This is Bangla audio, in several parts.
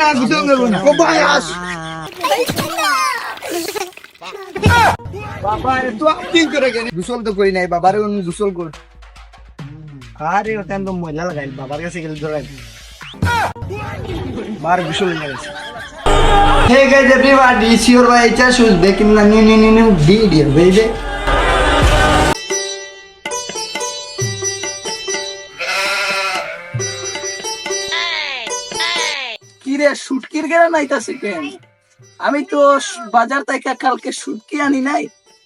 না গোসল করবো না ও ভাই আস বাবা তো আপনি করে কেন গোসল তো করি নাই বাবার গোসল কর আরে ওটা তো মজা লাগাই বাবার কাছে গেলে ধরাই বার গোসল গেছে Hey guys, everybody, it's your boy Chas who's back in the new video, baby. কিরে শুটকির গেরা নাইতাছে কেন? আমি তো বাজার থেকে কালকে শুটকি আনি নাই।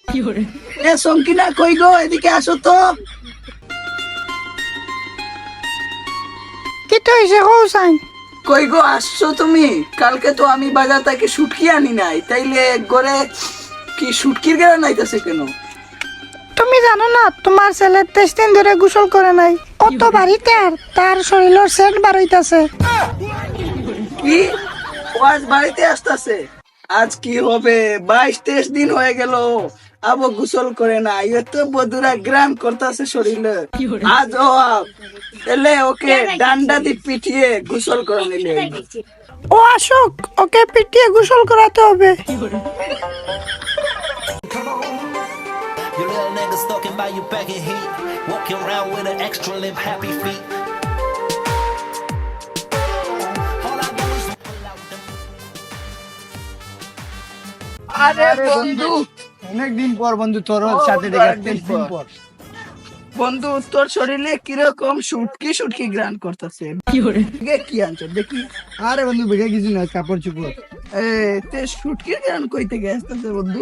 কি করে? এ সংকিনা কই গো, এদিকে আসো তো। কি তো হইছে হোসাইন? কই গো আসছো তুমি? কালকে তো আমি বাজার থেকে শুটকি আনি নাই, তাইলে ঘরে কি শুটকির গেরা নাইতাছে কেন? তুমি জানো না তোমার ছেলে 23 দিন ধরে গোসল করে নাই, কত বাড়িতে আর তার শরীরের সেন্ট বার হইতাছে। কি ও আজ বাড়িতে আসতেছে? আজ কি হবে? 22-23 দিন হয়ে গেল আবো গোসল করে না, এত বদুরা গ্রাম করতেছে শরীরে। আজ ও এলে ওকে ডান্ডা দিয়ে পিটিয়ে গোসল করে নিলে। ও আসুক, ওকে পিটিয়ে গোসল করাতে হবে। Your little nigga stalking by your back in heat, walking around with an extra limp, happy feet. All I do is pull out them. আরে বন্ধু, অনেকদিন পর বন্ধু তোর সাথে দেখা 23 দিন পর বন্ধু তোর শরীরে কিরকম শুটকি গ্রান করতেছে? কি আনছো দেখি? আরে বন্ধু বেগে কিছু না কাপড় চুপড় এ তে শুটকির গ্রান কইতে গেছতেছে বন্ধু?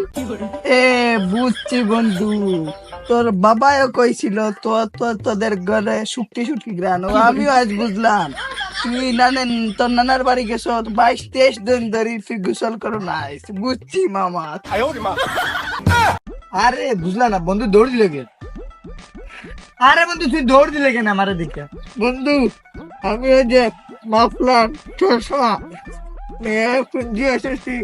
এ বুঝছি বন্ধু, তোর বাবাও কইছিল তোদের ঘরে শুটকি গ্রান, আমিও আজ বুঝলাম। তুই তোর নানার বাড়ি গেছো 22-23 দিন ধরে তুই গোসল করো নাই, বুঝছি মামা। আরে বুঝলা না বন্ধু দৌড় দিলে কে? আরে বন্ধু তুই দৌড় দিলে কেন আমারে দিকে? বন্ধু আমি ওই যে মাফলার চশমা নিয়ে পুঁজি এসেছি,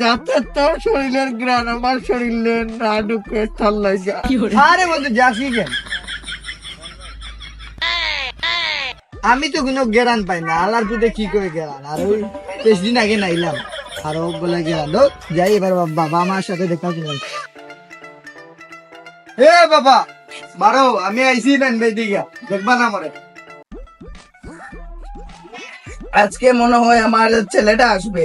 যাতে তোর শরীরের গ্রান আমার শরীরে না ঢুকে থাল্লাই যা। আরে বন্ধু যাসি কেন? আমি তো কোনো গেরান পাই না, আলার পুতে কি করে গেরান? আর ওই 23 দিন আগে নাইলাম আর ও বলে গেরান তো যাই এবার বাবা আমার সাথে দেখা করলাম। এ বাবা বারো আমি আইসি না দিকে দেখবা না মরে। আজকে মনে হয় আমার ছেলেটা আসবে।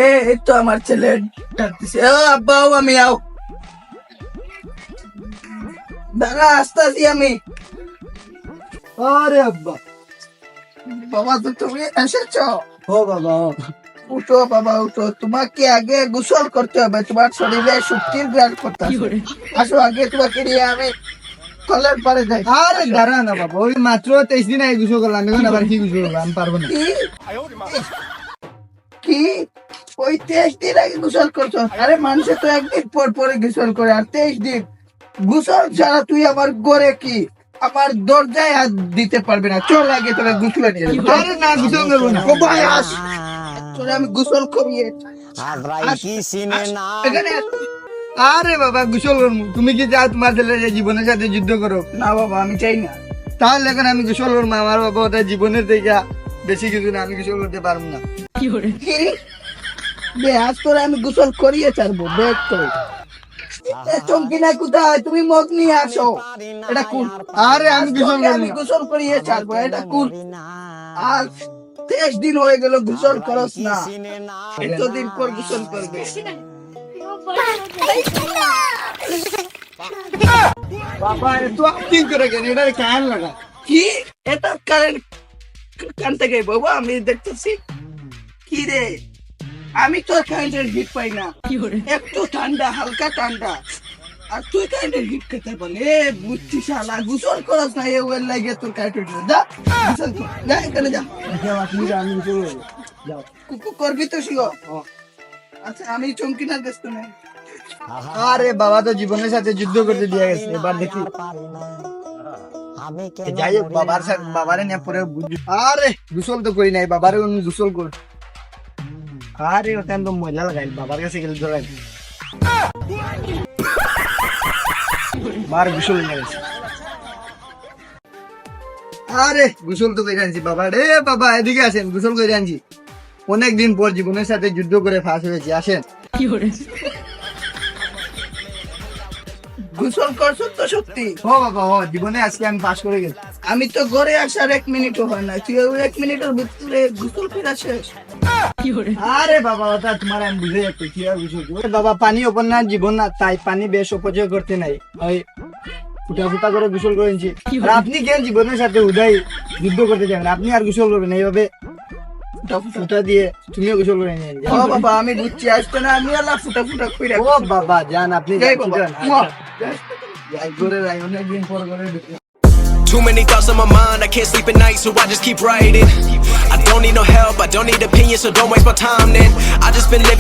এই তো আমার ছেলে ডাকতেছে। ও আব্বা আমি আও, দাঁড়া আসতেছি আমি। আরে আব্বা বাবা তো তুমি এসেছো? ও বাবা ও। উঠো বাবা উঠো, তোমাকে আগে গোসল করতে হবে, তোমার শরীরে শুটকির গ্রান করতে হবে। আসো আগে তোমাকে নিয়ে আমি কলের পারে যাই। আরে দাঁড়া না বাবা, ওই মাত্র 23 দিন আগে গোসল করলাম, এখন আবার কি গোসল করবো? আমি পারবো না। কি ওই 23 দিন আগে গোসল করছো? আরে মানুষে তো একদিন পর পরে গোসল করে, আর 23 দিন গোসল ছাড়া তুই আমার ঘরে কি আমার দরজায় হাত দিতে পারবে না। চল আগে তোরা গোসল নিয়ে যাবো। আরে না গোসল করবো না ও ভাই আস, তোরা আমি গোসল করিয়ে এখানে আস। আরে বাবা গোসল করবো, তুমি কি চাও তোমার ছেলের জীবনের সাথে যুদ্ধ করো? না বাবা আমি চাই না। তাহলে এখন আমি গোসল করবো, আমার বাবা ওটা জীবনের থেকে বেশি কিছু না, আমি গোসল করতে পারবো না। কি আজ তোরা আমি গোসল করিয়ে ছাড়বো, বেগ করে। চমকিনা কোথায়? তুমি মগ নিয়ে আসো। এটা কোন? আরে আমি গোসল আমি করবো। গোসল করিয়ে ছাড়বো, এটা কোন? আর 23 দিন হয়ে গেল গোসল করস না, এতদিন পর গোসল করবে। বাবা তো আপনি করে কেন এটা কান লাগা? কি এটা কারেন্ট কান থেকে বাবা আমি দেখতেছি? কি রে, আমি তো কারেন্টের হিট পাই না, একটু ঠান্ডা হালকা ঠান্ডা, আর তুই কারেন্টের হিট খেতে বলে? এ বুঝছি শালা, গোসল করস না, এ ওয়েল লাগে তোর কারেন্টের হিট। যা গোসল কর, যা এখানে যা। আমি গোসল করবো, যাও। কুকু করবি তো শিও? আচ্ছা আমি চমকিনার ব্যস্ত নেই। আরে বাবা তো জীবনের সাথে যুদ্ধ করতে দিয়ে গেছে, এবার দেখি যাই হোক বাবার সাথে বাবারে নিয়ে পরে বুঝি। আরে গোসল তো করি নাই, বাবারে গোসল কর। আরে ওটা তো মজা লাগাই বাবার কাছে গেলে ধরাই বার গোসল নিয়ে গেছে। আরে গোসল তো করে আনছি বাবা রে বাবা, এদিকে আসেন, গোসল করে আনছি। অনেকদিন পর জীবনের সাথে যুদ্ধ করে ফাঁস হয়েছি, আসেন। গোসল করছো তো সত্যি? ও বাবা ও, জীবনে আজকে আমি পাস করে গেছি। আমি তো ঘরে আসার 1 মিনিটও হয় না, তুই ওই 1 মিনিটের ভিতরে গোসল করে শেষ। আরে বাবা ওটা তোমার আমি বুঝে যাচ্ছি কি আর গোসল করবো। বাবা পানি ওপর না জীবন না, তাই পানি বেশ অপচয় করতে নাই, ওই ফুটা ফুটা করে গোসল করেছি। আর আপনি কেন জীবনের সাথে উদয় যুদ্ধ করতে যাবেন? আপনি আর গোসল করবেন এইভাবে ফুটা দিয়ে, তুমিও গোসল করে নিয়ে ও বাবা আমি বুঝছি, আসতে না আমি আল্লাহ ফুটা ফুটা কইরা। ও বাবা যান, আপনি যাই বাবা, মুয়া। করে যাই, অনেকদিন পর করে ঢুকে। Too many thoughts on my mind, I can't sleep at night, so I just keep writing. I don't need no help, I don't need opinions, so don't waste my time then. I just been living